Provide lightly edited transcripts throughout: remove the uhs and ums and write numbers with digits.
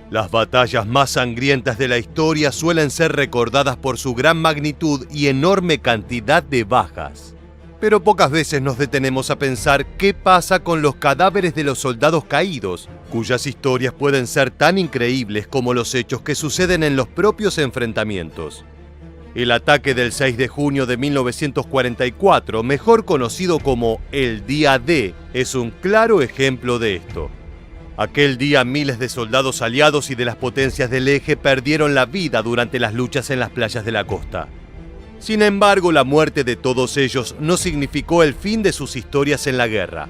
Las batallas más sangrientas de la historia suelen ser recordadas por su gran magnitud y enorme cantidad de bajas. Pero pocas veces nos detenemos a pensar qué pasa con los cadáveres de los soldados caídos, cuyas historias pueden ser tan increíbles como los hechos que suceden en los propios enfrentamientos. El ataque del 6 de junio de 1944, mejor conocido como el Día D, es un claro ejemplo de esto. Aquel día miles de soldados aliados y de las potencias del eje perdieron la vida durante las luchas en las playas de la costa. Sin embargo, la muerte de todos ellos no significó el fin de sus historias en la guerra.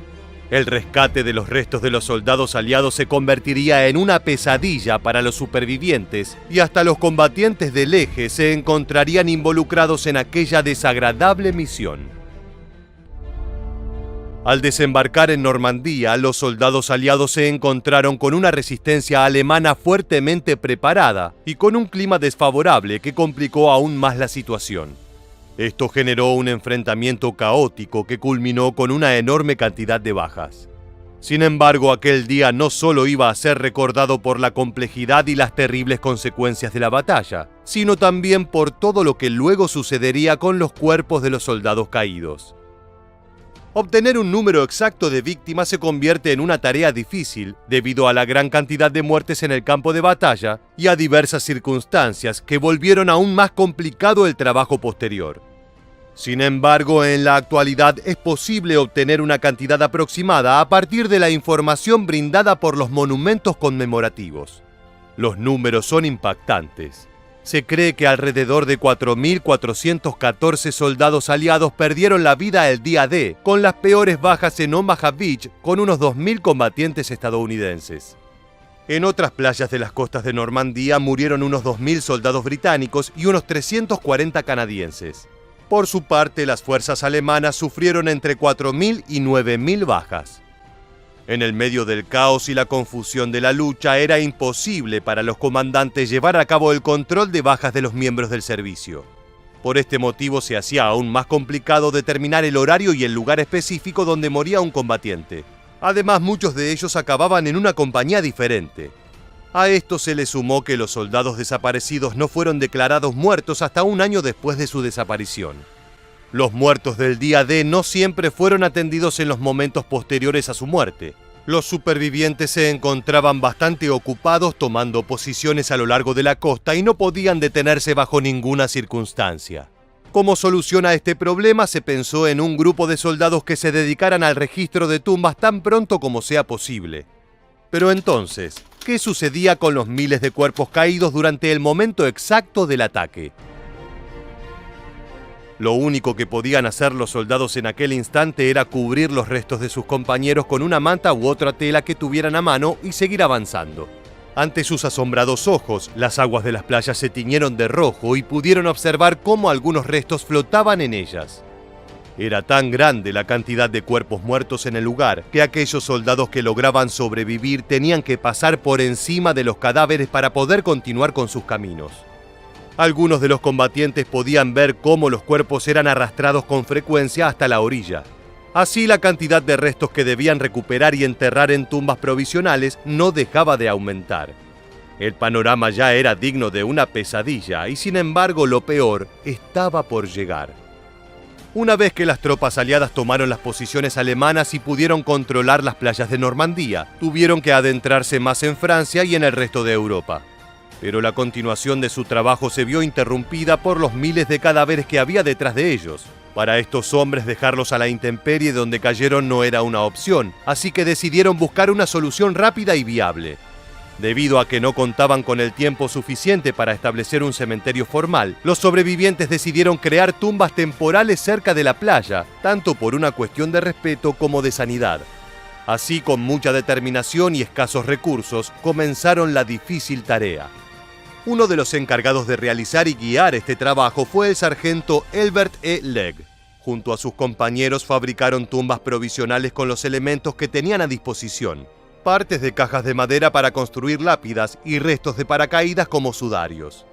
El rescate de los restos de los soldados aliados se convertiría en una pesadilla para los supervivientes y hasta los combatientes del eje se encontrarían involucrados en aquella desagradable misión. Al desembarcar en Normandía, los soldados aliados se encontraron con una resistencia alemana fuertemente preparada y con un clima desfavorable que complicó aún más la situación. Esto generó un enfrentamiento caótico que culminó con una enorme cantidad de bajas. Sin embargo, aquel día no solo iba a ser recordado por la complejidad y las terribles consecuencias de la batalla, sino también por todo lo que luego sucedería con los cuerpos de los soldados caídos. Obtener un número exacto de víctimas se convierte en una tarea difícil debido a la gran cantidad de muertes en el campo de batalla y a diversas circunstancias que volvieron aún más complicado el trabajo posterior. Sin embargo, en la actualidad es posible obtener una cantidad aproximada a partir de la información brindada por los monumentos conmemorativos. Los números son impactantes. Se cree que alrededor de 4.414 soldados aliados perdieron la vida el día D, con las peores bajas en Omaha Beach, con unos 2.000 combatientes estadounidenses. En otras playas de las costas de Normandía murieron unos 2.000 soldados británicos y unos 340 canadienses. Por su parte, las fuerzas alemanas sufrieron entre 4.000 y 9.000 bajas. En el medio del caos y la confusión de la lucha, era imposible para los comandantes llevar a cabo el control de bajas de los miembros del servicio. Por este motivo se hacía aún más complicado determinar el horario y el lugar específico donde moría un combatiente. Además, muchos de ellos acababan en una compañía diferente. A esto se le sumó que los soldados desaparecidos no fueron declarados muertos hasta un año después de su desaparición. Los muertos del día D no siempre fueron atendidos en los momentos posteriores a su muerte. Los supervivientes se encontraban bastante ocupados tomando posiciones a lo largo de la costa y no podían detenerse bajo ninguna circunstancia. Como solución a este problema, se pensó en un grupo de soldados que se dedicaran al registro de tumbas tan pronto como sea posible. Pero entonces, ¿qué sucedía con los miles de cuerpos caídos durante el momento exacto del ataque? Lo único que podían hacer los soldados en aquel instante era cubrir los restos de sus compañeros con una manta u otra tela que tuvieran a mano y seguir avanzando. Ante sus asombrados ojos, las aguas de las playas se tiñeron de rojo y pudieron observar cómo algunos restos flotaban en ellas. Era tan grande la cantidad de cuerpos muertos en el lugar que aquellos soldados que lograban sobrevivir tenían que pasar por encima de los cadáveres para poder continuar con sus caminos. Algunos de los combatientes podían ver cómo los cuerpos eran arrastrados con frecuencia hasta la orilla. Así, la cantidad de restos que debían recuperar y enterrar en tumbas provisionales no dejaba de aumentar. El panorama ya era digno de una pesadilla y, sin embargo, lo peor estaba por llegar. Una vez que las tropas aliadas tomaron las posiciones alemanas y pudieron controlar las playas de Normandía, tuvieron que adentrarse más en Francia y en el resto de Europa. Pero la continuación de su trabajo se vio interrumpida por los miles de cadáveres que había detrás de ellos. Para estos hombres, dejarlos a la intemperie donde cayeron no era una opción, así que decidieron buscar una solución rápida y viable. Debido a que no contaban con el tiempo suficiente para establecer un cementerio formal, los sobrevivientes decidieron crear tumbas temporales cerca de la playa, tanto por una cuestión de respeto como de sanidad. Así, con mucha determinación y escasos recursos, comenzaron la difícil tarea. Uno de los encargados de realizar y guiar este trabajo fue el sargento Elbert E. Legg. Junto a sus compañeros fabricaron tumbas provisionales con los elementos que tenían a disposición: partes de cajas de madera para construir lápidas y restos de paracaídas como sudarios.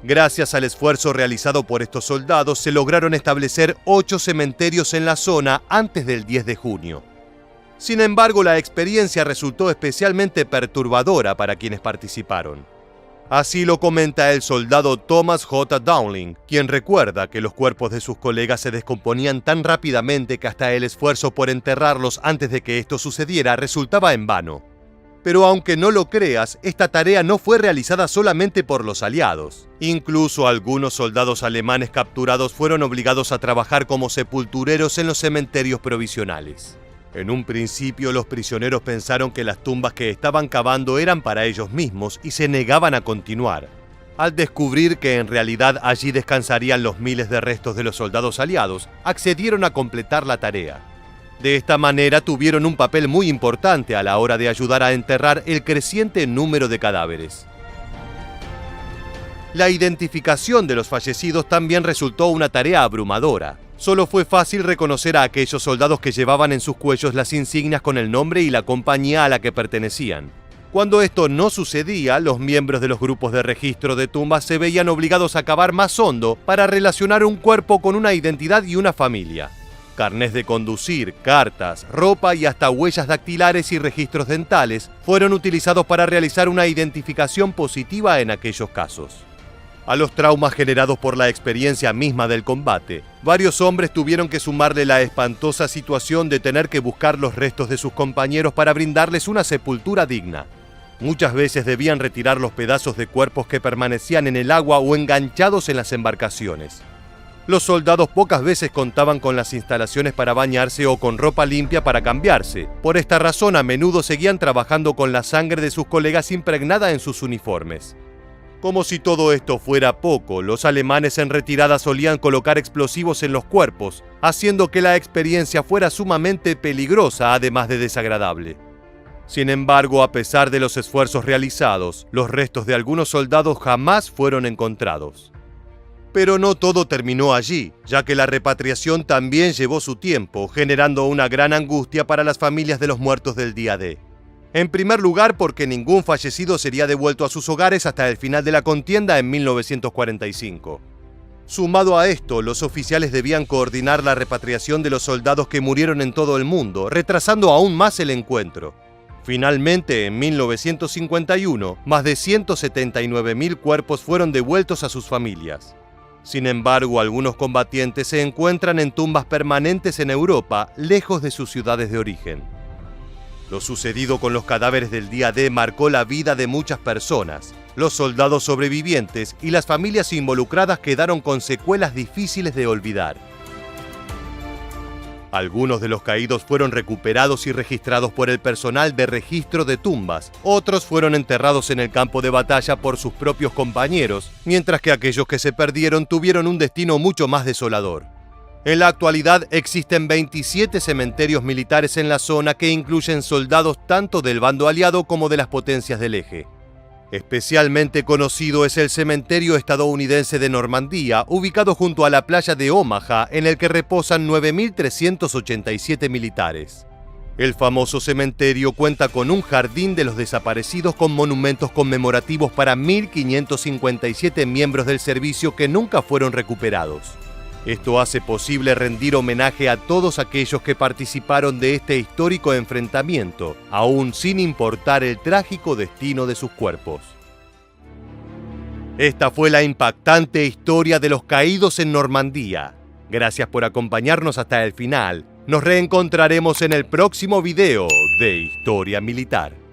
Gracias al esfuerzo realizado por estos soldados, se lograron establecer 8 cementerios en la zona antes del 10 de junio. Sin embargo, la experiencia resultó especialmente perturbadora para quienes participaron. Así lo comenta el soldado Thomas J. Dowling, quien recuerda que los cuerpos de sus colegas se descomponían tan rápidamente que hasta el esfuerzo por enterrarlos antes de que esto sucediera resultaba en vano. Pero aunque no lo creas, esta tarea no fue realizada solamente por los aliados. Incluso algunos soldados alemanes capturados fueron obligados a trabajar como sepultureros en los cementerios provisionales. En un principio, los prisioneros pensaron que las tumbas que estaban cavando eran para ellos mismos y se negaban a continuar. Al descubrir que en realidad allí descansarían los miles de restos de los soldados aliados, accedieron a completar la tarea. De esta manera tuvieron un papel muy importante a la hora de ayudar a enterrar el creciente número de cadáveres. La identificación de los fallecidos también resultó una tarea abrumadora. Solo fue fácil reconocer a aquellos soldados que llevaban en sus cuellos las insignias con el nombre y la compañía a la que pertenecían. Cuando esto no sucedía, los miembros de los grupos de registro de tumbas se veían obligados a cavar más hondo para relacionar un cuerpo con una identidad y una familia. Carnés de conducir, cartas, ropa y hasta huellas dactilares y registros dentales fueron utilizados para realizar una identificación positiva en aquellos casos. A los traumas generados por la experiencia misma del combate, varios hombres tuvieron que sumarle la espantosa situación de tener que buscar los restos de sus compañeros para brindarles una sepultura digna. Muchas veces debían retirar los pedazos de cuerpos que permanecían en el agua o enganchados en las embarcaciones. Los soldados pocas veces contaban con las instalaciones para bañarse o con ropa limpia para cambiarse. Por esta razón, a menudo seguían trabajando con la sangre de sus colegas impregnada en sus uniformes. Como si todo esto fuera poco, los alemanes en retirada solían colocar explosivos en los cuerpos, haciendo que la experiencia fuera sumamente peligrosa, además de desagradable. Sin embargo, a pesar de los esfuerzos realizados, los restos de algunos soldados jamás fueron encontrados. Pero no todo terminó allí, ya que la repatriación también llevó su tiempo, generando una gran angustia para las familias de los muertos del día D. En primer lugar, porque ningún fallecido sería devuelto a sus hogares hasta el final de la contienda en 1945. Sumado a esto, los oficiales debían coordinar la repatriación de los soldados que murieron en todo el mundo, retrasando aún más el encuentro. Finalmente, en 1951, más de 179.000 cuerpos fueron devueltos a sus familias. Sin embargo, algunos combatientes se encuentran en tumbas permanentes en Europa, lejos de sus ciudades de origen. Lo sucedido con los cadáveres del día D marcó la vida de muchas personas. Los soldados sobrevivientes y las familias involucradas quedaron con secuelas difíciles de olvidar. Algunos de los caídos fueron recuperados y registrados por el personal de registro de tumbas. Otros fueron enterrados en el campo de batalla por sus propios compañeros, mientras que aquellos que se perdieron tuvieron un destino mucho más desolador. En la actualidad existen 27 cementerios militares en la zona que incluyen soldados tanto del bando aliado como de las potencias del eje. Especialmente conocido es el cementerio estadounidense de Normandía, ubicado junto a la playa de Omaha, en el que reposan 9.387 militares. El famoso cementerio cuenta con un jardín de los desaparecidos con monumentos conmemorativos para 1.557 miembros del servicio que nunca fueron recuperados. Esto hace posible rendir homenaje a todos aquellos que participaron de este histórico enfrentamiento, aún sin importar el trágico destino de sus cuerpos. Esta fue la impactante historia de los caídos en Normandía. Gracias por acompañarnos hasta el final. Nos reencontraremos en el próximo video de Historia Militar.